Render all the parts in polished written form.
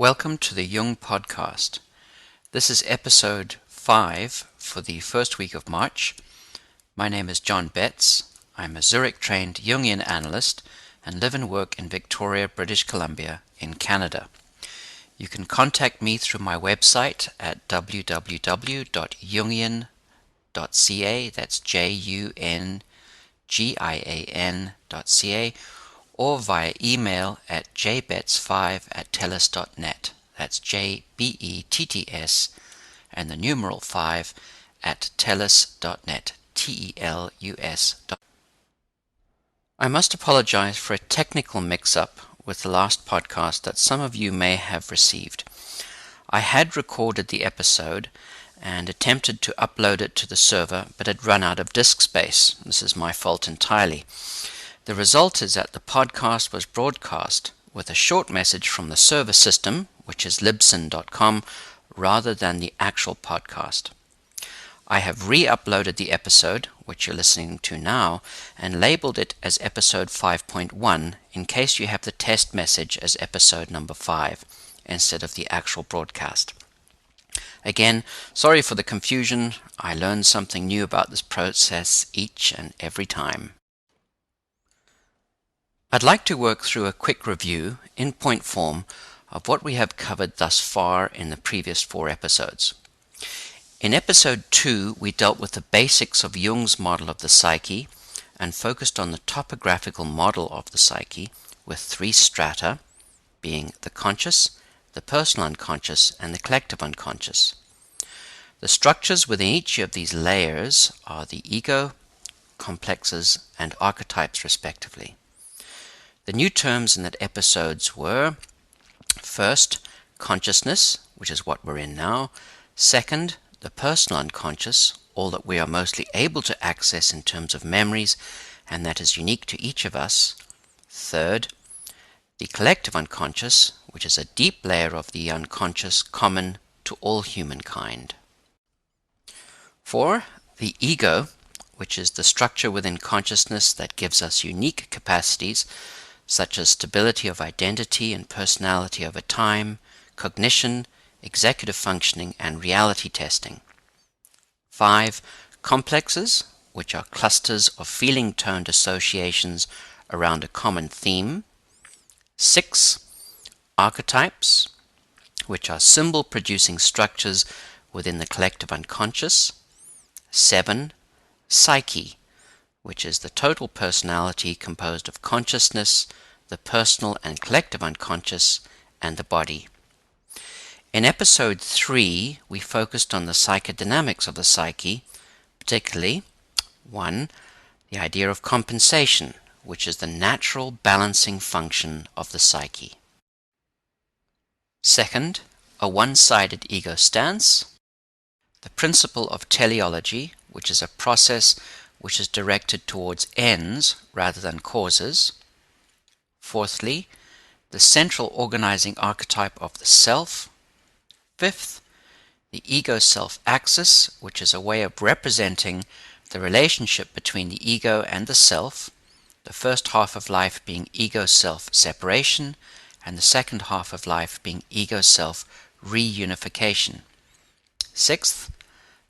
Welcome to the Jung podcast. This is episode 5 for the first week of March. My name is John Betts. I'm a Zurich-trained Jungian analyst and live and work in Victoria, British Columbia in Canada. You can contact me through my website at www.jungian.ca, that's JUNGIAN.ca, or via email at jbetts5@telus.net. That's JBETTS and the numeral 5 at telus.net. TELUS. I must apologize for a technical mix-up with the last podcast that some of you may have received. I had recorded the episode and attempted to upload it to the server, but had run out of disk space. This is my fault entirely. The result is that the podcast was broadcast with a short message from the server system, which is libsyn.com, rather than the actual podcast. I have re-uploaded the episode, which you're listening to now, and labeled it as episode 5.1 in case you have the test message as episode number 5 instead of the actual broadcast. Again, sorry for the confusion. I learn something new about this process each and every time. I'd like to work through a quick review, in point form, of what we have covered thus far in the previous 4 episodes. In episode 2, we dealt with the basics of Jung's model of the psyche and focused on the topographical model of the psyche with 3 strata, being the conscious, the personal unconscious, and the collective unconscious. The structures within each of these layers are the ego, complexes, and archetypes respectively. The new terms in that episodes were, first, consciousness, which is what we're in now. Second, the personal unconscious, all that we are mostly able to access in terms of memories, and that is unique to each of us. Third, the collective unconscious, which is a deep layer of the unconscious common to all humankind. 4, the ego, which is the structure within consciousness that gives us unique capacities, such as stability of identity and personality over time, cognition, executive functioning, and reality testing. 5, complexes, which are clusters of feeling-toned associations around a common theme. 6, archetypes, which are symbol-producing structures within the collective unconscious. 7, psyche, which is the total personality composed of consciousness, the personal and collective unconscious, and the body. In episode 3, we focused on the psychodynamics of the psyche, particularly 1, the idea of compensation, which is the natural balancing function of the psyche. Second, a one-sided ego stance. The principle of teleology, which is a process which is directed towards ends rather than causes. Fourthly, the central organizing archetype of the self. Fifth, the ego-self axis, which is a way of representing the relationship between the ego and the self, the first half of life being ego-self separation, and the second half of life being ego-self reunification. Sixth,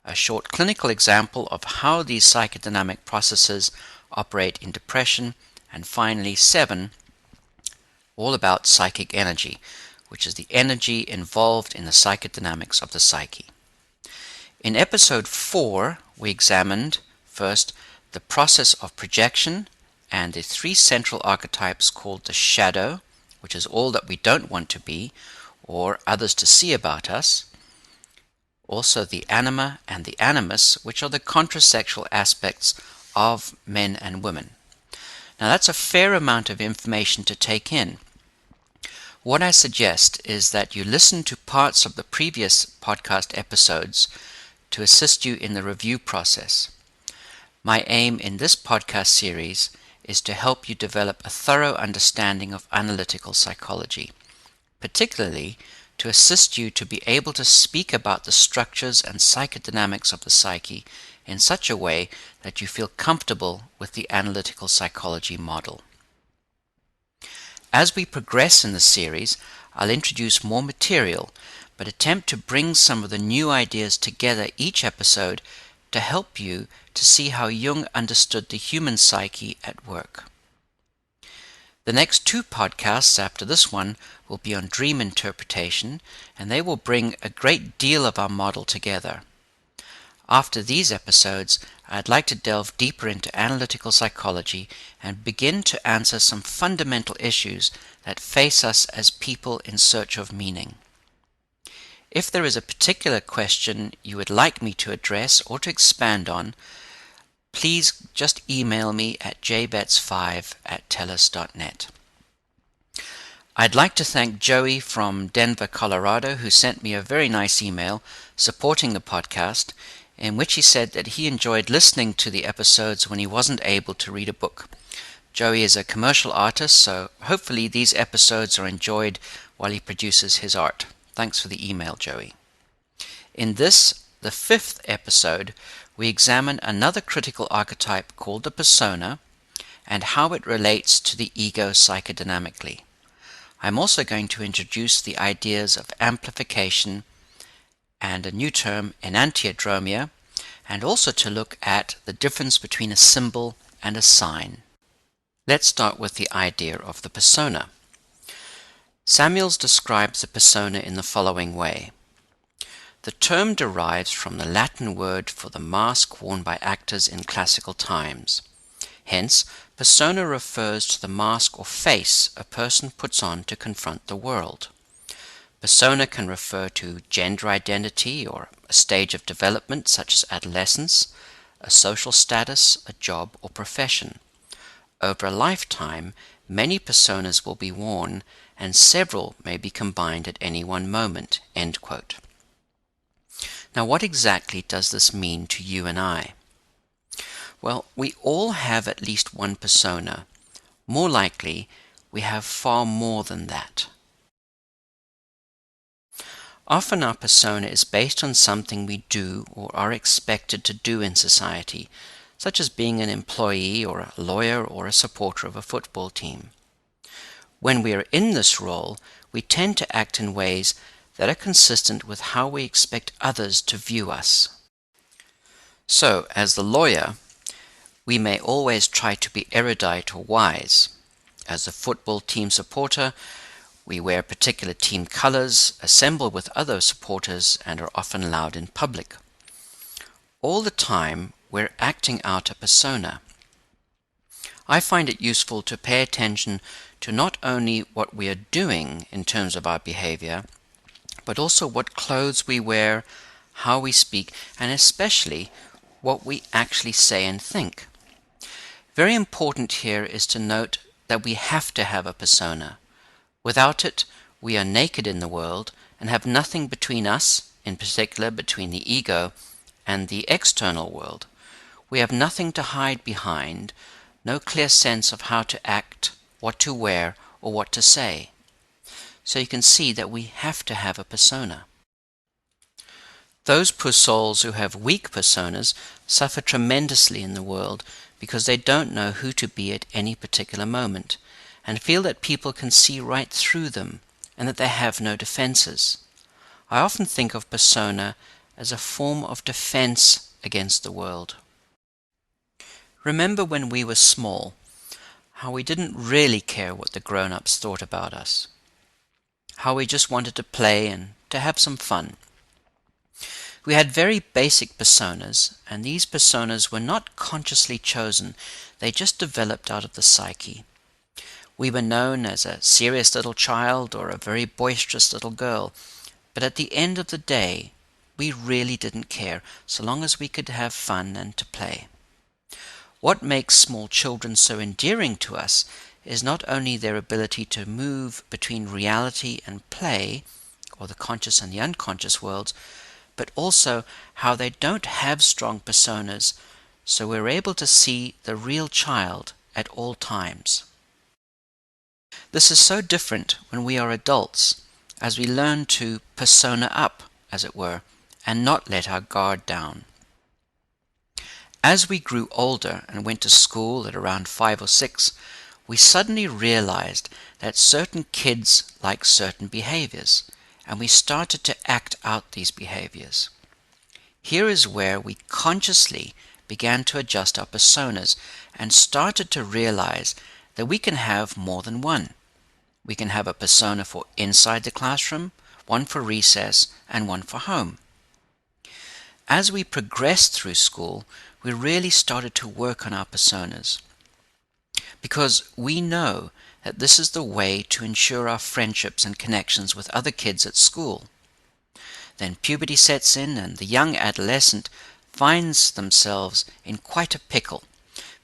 a short clinical example of how these psychodynamic processes operate in depression, and finally 7, all about psychic energy, which is the energy involved in the psychodynamics of the psyche. In episode 4, we examined, first, the process of projection and the 3 central archetypes called the shadow, which is all that we don't want to be, or others to see about us. Also the anima and the animus, which are the contrasexual aspects of men and women. Now that's a fair amount of information to take in. What I suggest is that you listen to parts of the previous podcast episodes to assist you in the review process. My aim in this podcast series is to help you develop a thorough understanding of analytical psychology, particularly to assist you to be able to speak about the structures and psychodynamics of the psyche in such a way that you feel comfortable with the analytical psychology model. As we progress in the series, I'll introduce more material, but attempt to bring some of the new ideas together each episode to help you to see how Jung understood the human psyche at work. The next 2 podcasts after this one will be on dream interpretation, and they will bring a great deal of our model together. After these episodes, I'd like to delve deeper into analytical psychology and begin to answer some fundamental issues that face us as people in search of meaning. If there is a particular question you would like me to address or to expand on, please just email me at jbets5@telus.net. I'd like to thank Joey from Denver, Colorado, who sent me a very nice email supporting the podcast, in which he said that he enjoyed listening to the episodes when he wasn't able to read a book. Joey is a commercial artist, so hopefully these episodes are enjoyed while he produces his art. Thanks for the email, Joey. In this, the 5th episode, we examine another critical archetype called the persona and how it relates to the ego psychodynamically. I'm also going to introduce the ideas of amplification and a new term, enantiodromia, and also to look at the difference between a symbol and a sign. Let's start with the idea of the persona. Samuels describes the persona in the following way. The term derives from the Latin word for the mask worn by actors in classical times. Hence, persona refers to the mask or face a person puts on to confront the world. Persona can refer to gender identity or a stage of development such as adolescence, a social status, a job, or profession. Over a lifetime, many personas will be worn, and several may be combined at any one moment." End quote. Now, what exactly does this mean to you and I? Well, we all have at least one persona. More likely, we have far more than that. Often our persona is based on something we do or are expected to do in society, such as being an employee or a lawyer or a supporter of a football team. When we are in this role, we tend to act in ways that are consistent with how we expect others to view us. So, as the lawyer, we may always try to be erudite or wise. As a football team supporter, we wear particular team colors, assemble with other supporters, and are often loud in public. All the time, we're acting out a persona. I find it useful to pay attention to not only what we are doing in terms of our behavior, but also what clothes we wear, how we speak, and especially what we actually say and think. Very important here is to note that we have to have a persona. Without it, we are naked in the world and have nothing between us, in particular between the ego and the external world. We have nothing to hide behind, no clear sense of how to act, what to wear, or what to say. So you can see that we have to have a persona. Those poor souls who have weak personas suffer tremendously in the world because they don't know who to be at any particular moment, and feel that people can see right through them, and that they have no defenses. I often think of persona as a form of defense against the world. Remember when we were small, how we didn't really care what the grown-ups thought about us, how we just wanted to play and to have some fun. We had very basic personas, and these personas were not consciously chosen, they just developed out of the psyche. We were known as a serious little child or a very boisterous little girl, but at the end of the day, we really didn't care, so long as we could have fun and to play. What makes small children so endearing to us is not only their ability to move between reality and play, or the conscious and the unconscious worlds, but also how they don't have strong personas, so we're able to see the real child at all times. This is so different when we are adults, as we learn to persona up, as it were, and not let our guard down. As we grew older and went to school at around 5 or 6, we suddenly realized that certain kids like certain behaviors, and we started to act out these behaviors. Here is where we consciously began to adjust our personas and started to realize that we can have more than one. We can have a persona for inside the classroom, one for recess, and one for home. As we progressed through school, we really started to work on our personas, because we know that this is the way to ensure our friendships and connections with other kids at school. Then puberty sets in, and the young adolescent finds themselves in quite a pickle,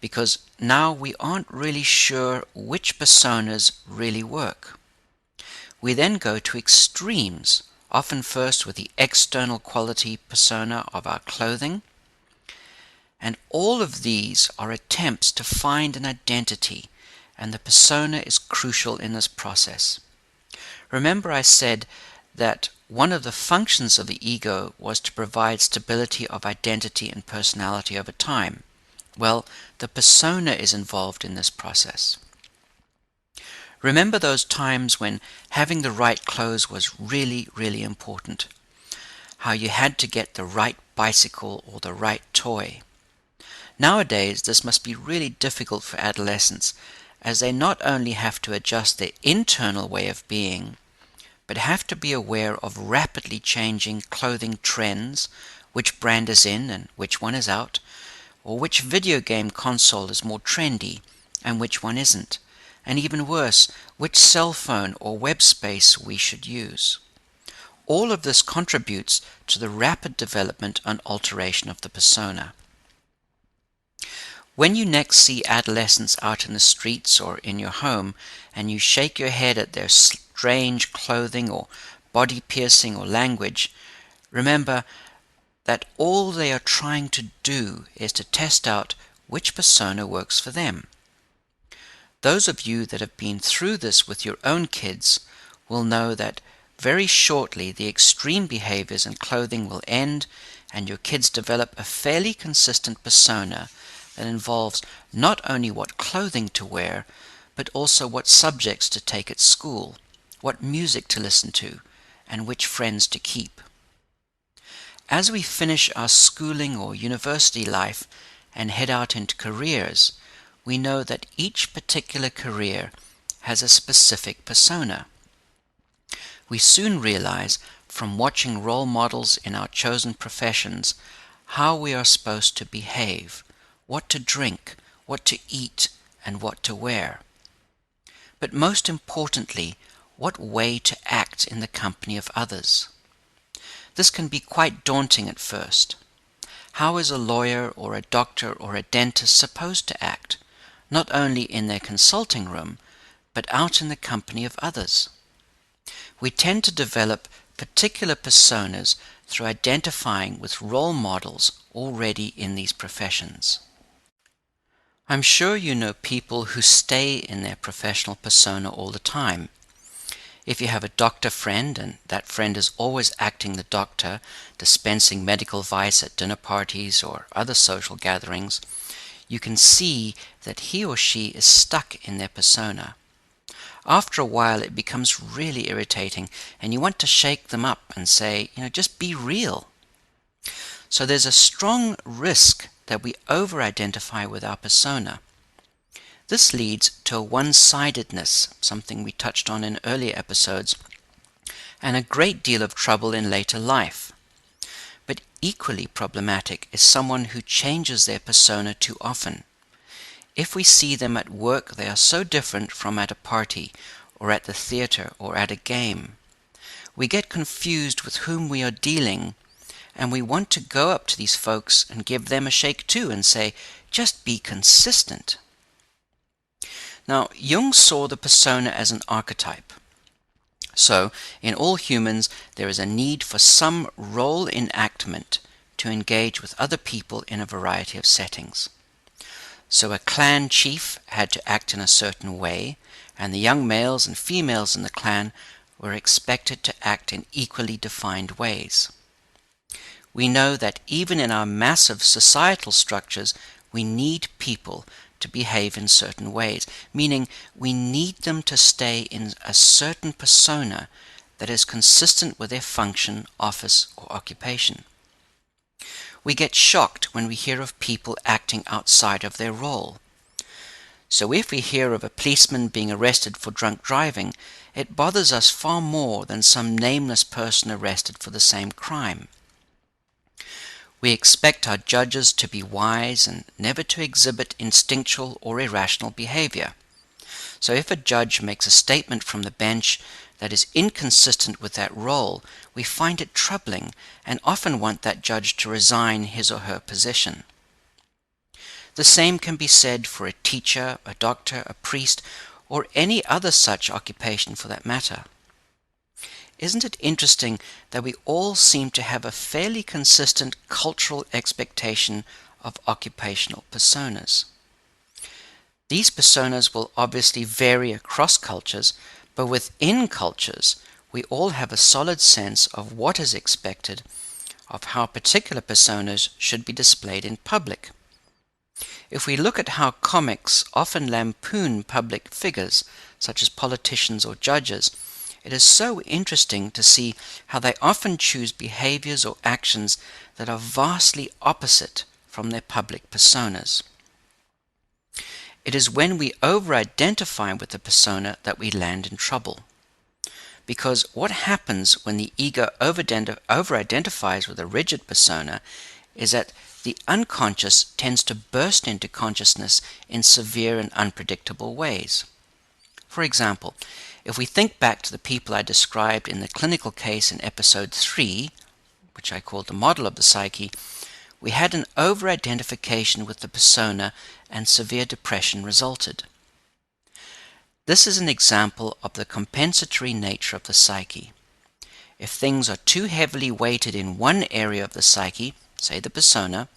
because now we aren't really sure which personas really work. We then go to extremes, often first with the external quality persona of our clothing, and all of these are attempts to find an identity, and the persona is crucial in this process. Remember, I said that one of the functions of the ego was to provide stability of identity and personality over time. Well, the persona is involved in this process. Remember those times when having the right clothes was really, really important? How you had to get the right bicycle or the right toy. Nowadays, this must be really difficult for adolescents, as they not only have to adjust their internal way of being, but have to be aware of rapidly changing clothing trends, which brand is in and which one is out, or which video game console is more trendy and which one isn't, and even worse, which cell phone or web space we should use. All of this contributes to the rapid development and alteration of the persona. When you next see adolescents out in the streets or in your home, and you shake your head at their strange clothing or body piercing or language, remember that all they are trying to do is to test out which persona works for them. Those of you that have been through this with your own kids will know that very shortly the extreme behaviors and clothing will end, and your kids develop a fairly consistent persona that involves not only what clothing to wear, but also what subjects to take at school, what music to listen to, and which friends to keep. As we finish our schooling or university life and head out into careers, we know that each particular career has a specific persona. We soon realize from watching role models in our chosen professions how we are supposed to behave, what to drink, what to eat, and what to wear. But most importantly, what way to act in the company of others. This can be quite daunting at first. How is a lawyer or a doctor or a dentist supposed to act, not only in their consulting room, but out in the company of others? We tend to develop particular personas through identifying with role models already in these professions. I'm sure you know people who stay in their professional persona all the time. If you have a doctor friend and that friend is always acting the doctor, dispensing medical advice at dinner parties or other social gatherings, you can see that he or she is stuck in their persona. After a while it becomes really irritating and you want to shake them up and say, just be real. So there's a strong risk that we over-identify with our persona. This leads to a one-sidedness, something we touched on in earlier episodes, and a great deal of trouble in later life. But equally problematic is someone who changes their persona too often. If we see them at work, they are so different from at a party, or at the theater, or at a game. We get confused with whom we are dealing, and we want to go up to these folks and give them a shake too and say, just be consistent. Now, Jung saw the persona as an archetype. So, in all humans, there is a need for some role enactment to engage with other people in a variety of settings. So a clan chief had to act in a certain way, and the young males and females in the clan were expected to act in equally defined ways. We know that even in our massive societal structures, we need people to behave in certain ways, meaning we need them to stay in a certain persona that is consistent with their function, office, or occupation. We get shocked when we hear of people acting outside of their role. So if we hear of a policeman being arrested for drunk driving, it bothers us far more than some nameless person arrested for the same crime. We expect our judges to be wise and never to exhibit instinctual or irrational behavior. So if a judge makes a statement from the bench that is inconsistent with that role, we find it troubling and often want that judge to resign his or her position. The same can be said for a teacher, a doctor, a priest, or any other such occupation for that matter. Isn't it interesting that we all seem to have a fairly consistent cultural expectation of occupational personas? These personas will obviously vary across cultures, but within cultures, we all have a solid sense of what is expected, of how particular personas should be displayed in public. If we look at how comics often lampoon public figures, such as politicians or judges, it is so interesting to see how they often choose behaviors or actions that are vastly opposite from their public personas. It is when we over-identify with the persona that we land in trouble. Because what happens when the ego over-identifies with a rigid persona is that the unconscious tends to burst into consciousness in severe and unpredictable ways. For example, if we think back to the people I described in the clinical case in episode 3, which I called the model of the psyche, we had an over-identification with the persona and severe depression resulted. This is an example of the compensatory nature of the psyche. If things are too heavily weighted in one area of the psyche, say the persona,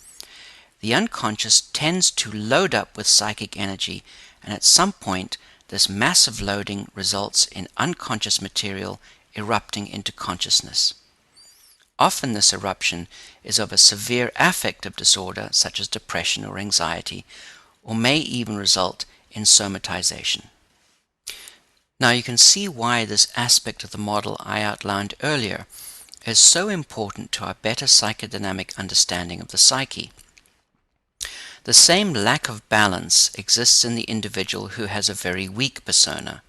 the unconscious tends to load up with psychic energy, and at some point this massive loading results in unconscious material erupting into consciousness. Often this eruption is of a severe affective disorder such as depression or anxiety, or may even result in somatization. Now you can see why this aspect of the model I outlined earlier is so important to our better psychodynamic understanding of the psyche. The same lack of balance exists in the individual who has a very weak persona.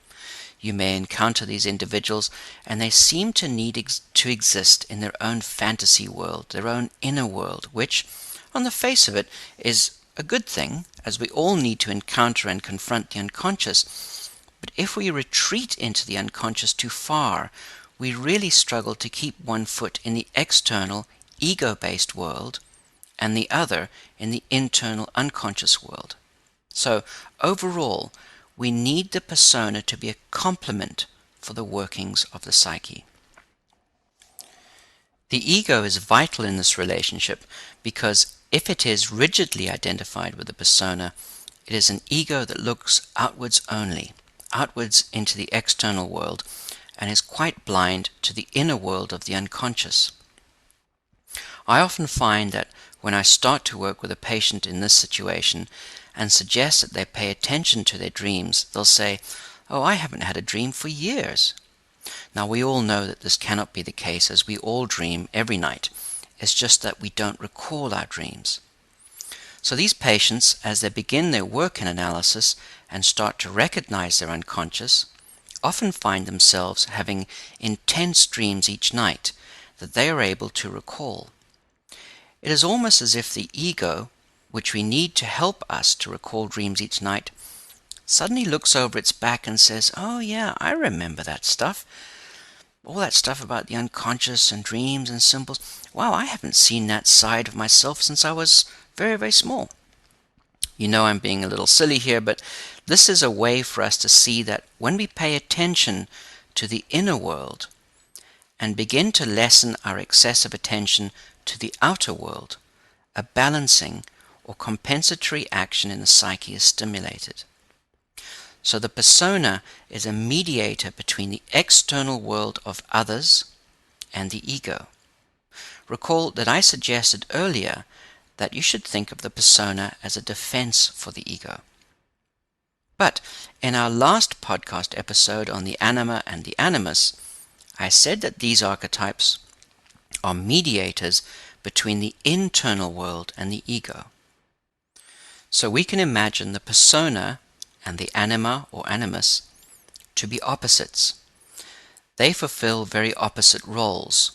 You may encounter these individuals and they seem to need to exist in their own fantasy world, their own inner world, which, on the face of it, is a good thing, as we all need to encounter and confront the unconscious. But if we retreat into the unconscious too far, we really struggle to keep one foot in the external, ego-based world and the other in the internal, unconscious world. So, overall, we need the persona to be a complement for the workings of the psyche. The ego is vital in this relationship because if it is rigidly identified with the persona, it is an ego that looks outwards only, outwards into the external world, and is quite blind to the inner world of the unconscious. I often find that when I start to work with a patient in this situation and suggest that they pay attention to their dreams, they'll say, "Oh, I haven't had a dream for years." Now we all know that this cannot be the case, as we all dream every night. It's just that we don't recall our dreams. So these patients, as they begin their work in analysis and start to recognize their unconscious, often find themselves having intense dreams each night that they are able to recall. It is almost as if the ego, which we need to help us to recall dreams each night, suddenly looks over its back and says, "Oh yeah, I remember that stuff. All that stuff about the unconscious and dreams and symbols. Wow, I haven't seen that side of myself since I was very, very small." You know I'm being a little silly here, but this is a way for us to see that when we pay attention to the inner world and begin to lessen our excessive attention to the outer world, a balancing or compensatory action in the psyche is stimulated. So the persona is a mediator between the external world of others and the ego. Recall that I suggested earlier that you should think of the persona as a defense for the ego. But in our last podcast episode on the anima and the animus, I said that these archetypes are mediators between the internal world and the ego. So we can imagine the persona and the anima or animus to be opposites. They fulfill very opposite roles.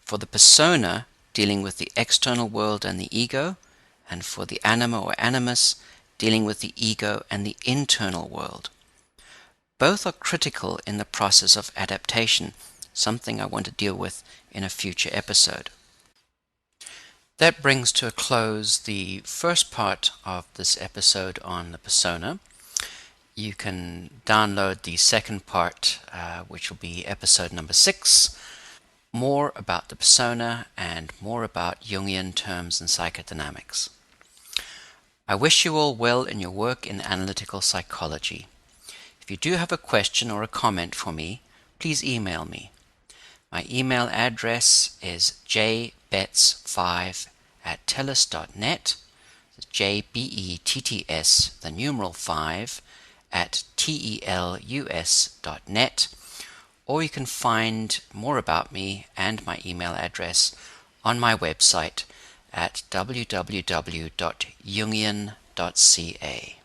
For the persona, dealing with the external world and the ego, and for the anima or animus, dealing with the ego and the internal world. Both are critical in the process of adaptation, something I want to deal with in a future episode. That brings to a close the first part of this episode on the persona. You can download the second part, which will be episode number 6, more about the persona and more about Jungian terms and psychodynamics. I wish you all well in your work in analytical psychology. If you do have a question or a comment for me, please email me. My email address is jbetts5@telus.net. JBETTS, the numeral 5, at TELUS.net. Or you can find more about me and my email address on my website at www.jungian.ca.